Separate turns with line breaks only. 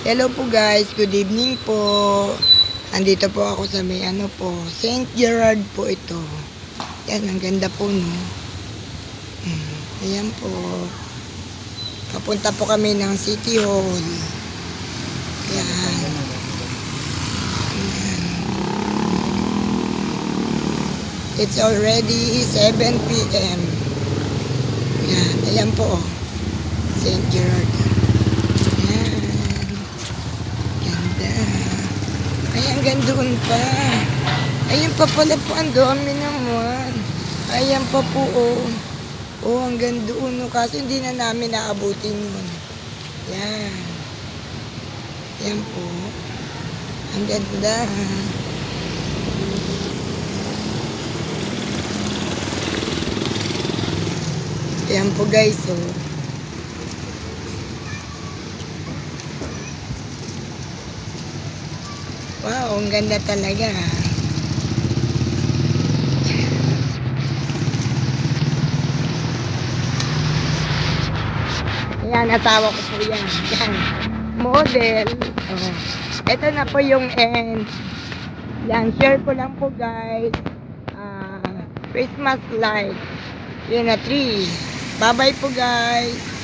Hello po guys, good evening po. Andito po ako sa may St. Gerard po ito. Yan, ang ganda po no. Ayan po. Papunta po kami ng City Hall. Yan. It's already 7 p.m. Yan, ayan po. St. Gerard. Ay, hanggang doon pa. Ayan pa pala po, ang dami naman. Ayan pa po, oh. Oh, hanggang doon, no. Kaso hindi na namin naabutin yun. Yan. Yan po. Ang ganda. Yan po, guys, oh. Wow, ang ganda talaga. Ayan, asawa ko po yan. Yan, model. Oh. Ito na po yung end. Yan, share ko lang po guys. Christmas light. Yun na, tree. Bye-bye po guys.